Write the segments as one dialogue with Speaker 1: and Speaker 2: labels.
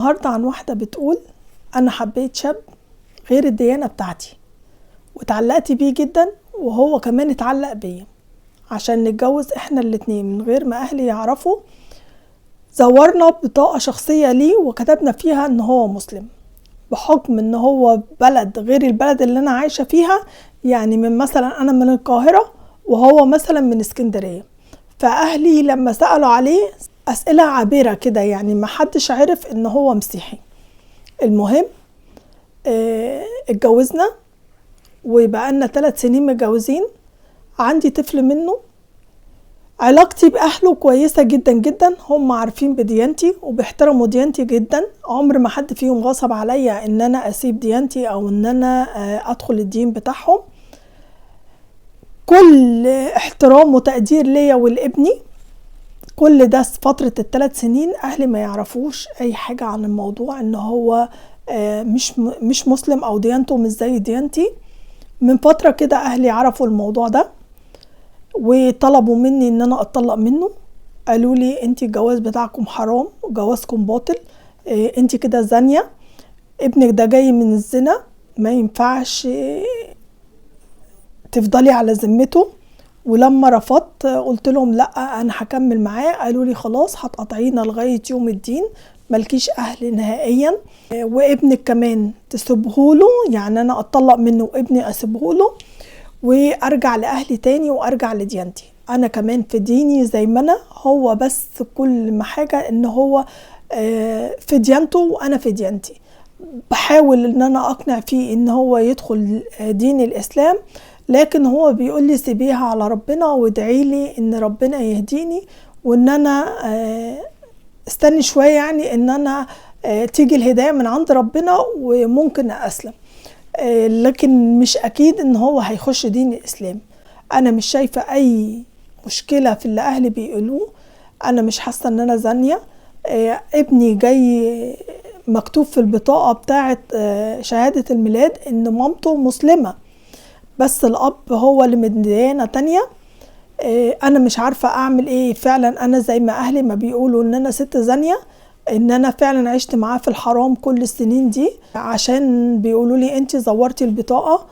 Speaker 1: النهارده عن واحدة بتقول أنا حبيت شاب غير الديانة بتاعتي واتعلقت بيه جدا، وهو كمان اتعلق بيا عشان نتجوز احنا الاتنين من غير ما أهلي يعرفوا. زورنا بطاقة شخصية ليه وكتبنا فيها ان هو مسلم، بحكم ان هو بلد غير البلد اللي انا عايشة فيها. يعني من مثلا انا من القاهرة وهو مثلا من اسكندرية، فأهلي لما سألوا عليه أسئلة عابرة كده، يعني ما حدش عرف ان هو مسيحي. المهم اتجوزنا وبقى لنا 3 سنين متجوزين، عندي طفل منه. علاقتي بأهله كويسة جدا جدا، هم عارفين بديانتي وبيحترموا ديانتي جدا. عمر ما حد فيهم غصب عليا ان انا اسيب ديانتي او ان انا ادخل الدين بتاعهم. كل احترام وتقدير ليا ولابني. كل ده فترة ال3 سنين اهلي ما يعرفوش اي حاجة عن الموضوع، ان هو مش مسلم او ديانته مش زي ديانتي. من فترة كده اهلي عرفوا الموضوع ده وطلبوا مني ان انا اتطلق منه. قالوا لي انتي الجواز بتاعكم حرام وجوازكم باطل، انتي كده زانية، ابنك ده جاي من الزنا، ما ينفعش تفضلي على ذمته. ولما رفضت قلت لهم لا انا هكمل معاه. قالوا لي خلاص هتقطعينا لغاية يوم الدين، ملكيش اهل نهائيا، وابنك كمان تسيبهوله، يعني انا اتطلق منه وابني اسيبهوله وارجع لاهلي تاني وارجع لديانتي. انا كمان في ديني زي ما انا، هو بس كل ما حاجة ان هو في ديانته وانا في ديانتي. بحاول ان انا اقنع فيه ان هو يدخل دين الاسلام، لكن هو بيقول لي سيبيها على ربنا وادعي لي ان ربنا يهديني، وان انا استني شوية، يعني ان انا تيجي الهداية من عند ربنا وممكن اسلم، لكن مش اكيد ان هو هيخش دين الاسلام. انا مش شايفة اي مشكلة في اللي اهلي بيقولوه. انا مش حاسة ان انا زانية. ابني جاي مكتوب في البطاقة بتاعة شهادة الميلاد ان مامته مسلمة، بس الاب هو اللي من ديانة تانية. انا مش عارفة اعمل ايه. فعلا انا زي ما اهلي ما بيقولوا ان انا ست زانية، ان انا فعلا عشت معاه في الحرام كل السنين دي، عشان بيقولوا لي انتي زورتي البطاقة.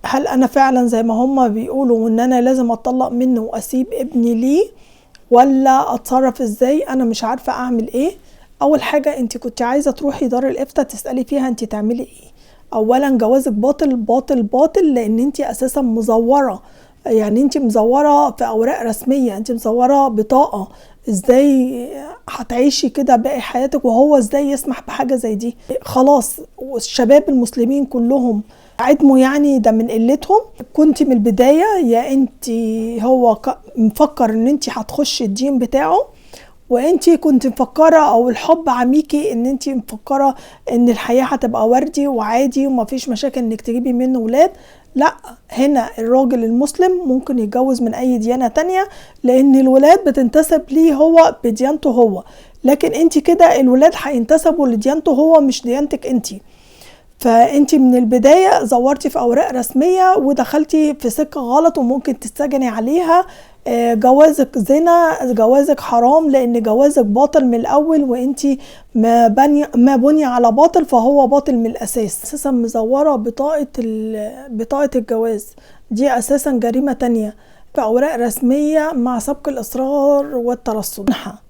Speaker 1: هل انا فعلا زي ما هم بيقولوا ان انا لازم اتطلق منه واسيب ابني ليه، ولا اتصرف ازاي؟ انا مش عارفة اعمل ايه. اول حاجة انتي كنت عايزة تروحي دار الافتاء تسألي فيها انتي تعملي ايه. اولا جوازك باطل باطل باطل، لان انتي اساسا مزورة، يعني انتي مزورة في اوراق رسمية، انتي مزورة بطاقة. ازاي هتعيشي كده باقي حياتك وهو ازاي يسمح بحاجة زي دي؟ خلاص والشباب المسلمين كلهم عدموا، يعني ده من قلتهم. كنت من البداية يا انتي هو مفكر ان انتي هتخشي الدين بتاعه، وانتي كنت مفكرة او الحب عميكي ان انتي مفكرة ان الحياة هتبقى وردي وعادي ومفيش مشاكل انك تجيبي منه ولاد. لا، هنا الراجل المسلم ممكن يتجوز من اي ديانة تانية، لان الولاد بتنتسب ليه هو بديانته هو، لكن انتي كده الولاد هينتسبوا لديانته هو مش ديانتك انتي. فانتي من البداية زورتي في اوراق رسمية ودخلتي في سكة غلط وممكن تتسجني عليها. جوازك زنا، جوازك حرام، لان جوازك باطل من الاول، وانتي ما بني على باطل فهو باطل من الاساس. اساسا مزورة بطاقة الجواز دي اساسا جريمة تانية في اوراق رسمية مع سبق الاصرار والترصد. جنحة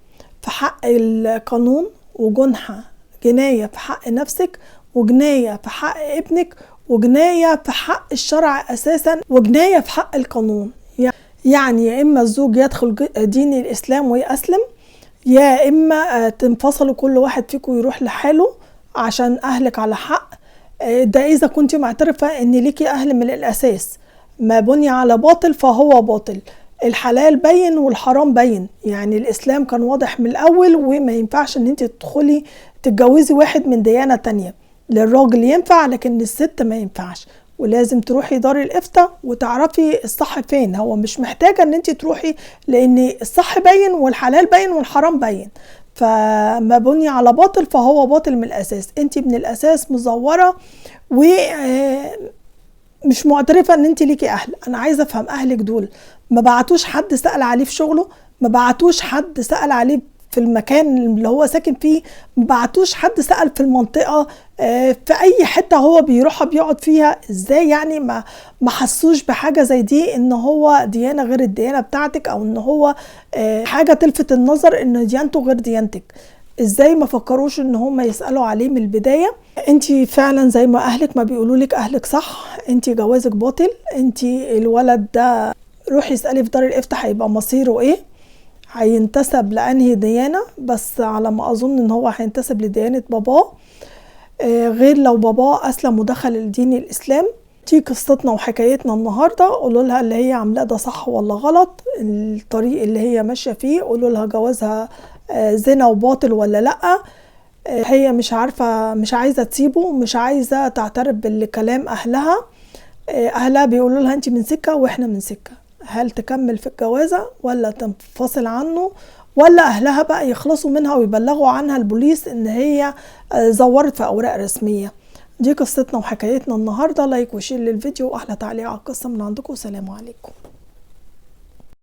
Speaker 1: في حق القانون، وجنحة جناية في حق نفسك، وجناية في حق ابنك، وجناية في حق الشرع اساسا، وجناية في حق القانون. يعني يا اما الزوج يدخل دين الاسلام ويأسلم، يا اما تنفصلوا كل واحد فيكم يروح لحاله عشان اهلك على حق. ده اذا كنت معترفة ان ليكي اهل من الاساس. ما بني على باطل فهو باطل. الحلال بين والحرام بين، يعني الاسلام كان واضح من الاول، وما ينفعش ان انت تدخلي تتجوزي واحد من ديانة تانية. للراجل ينفع لكن للست ما ينفعش، ولازم تروحي دار الافتاء وتعرفي الصح فين. هو مش محتاجة ان انت تروحي، لان الصح بين والحلال بين والحرام بين. فما بني على باطل فهو باطل من الاساس. انت من الاساس مزورة ومش معترفة ان انت ليكي اهل. انا عايزة افهم اهلك دول ما بعتوش حد سأل عليه في شغله؟ ما بعتوش حد سأل عليه في المكان اللي هو ساكن فيه، مبعتوش حد سأل في المنطقة، في اي حتة هو بيروحها بيقعد فيها. ازاي يعني ما حسوش بحاجة زي دي، ان هو ديانة غير الديانة بتاعتك، او ان هو حاجة تلفت النظر ان ديانته غير ديانتك؟ ازاي ما فكروش ان هم يسألوا عليه من البداية؟ انتي فعلا زي ما اهلك ما بيقولوا لك، اهلك صح، انتي جوازك باطل، انتي الولد ده روحي اسألي في دار الافتاء هيبقى مصيره ايه، هينتسب لأنهي ديانة. بس على ما أظن إن هو هينتسب لديانة باباه، غير لو باباه أسلم ودخل الدين الإسلام. دي قصتنا وحكايتنا النهاردة. قولوا لها اللي هي عاملاه ده صح ولا غلط، الطريق اللي هي ماشية فيه. قولوا لها جوازها زنا وباطل ولا لأ. هي مش عارفة، مش عايزة تسيبه، مش عايزة تعترف بالكلام أهلها. أهلها بيقولوا لها أنت من سكة وإحنا من سكة، هل تكمل في الجوازة ولا تنفصل عنه، ولا أهلها بقى يخلصوا منها ويبلغوا عنها البوليس إن هي زورت في أوراق رسمية. دي قصتنا وحكايتنا النهاردة. لايك وشير للفيديو وأحلى تعليق على القصة من عندكم. سلام عليكم.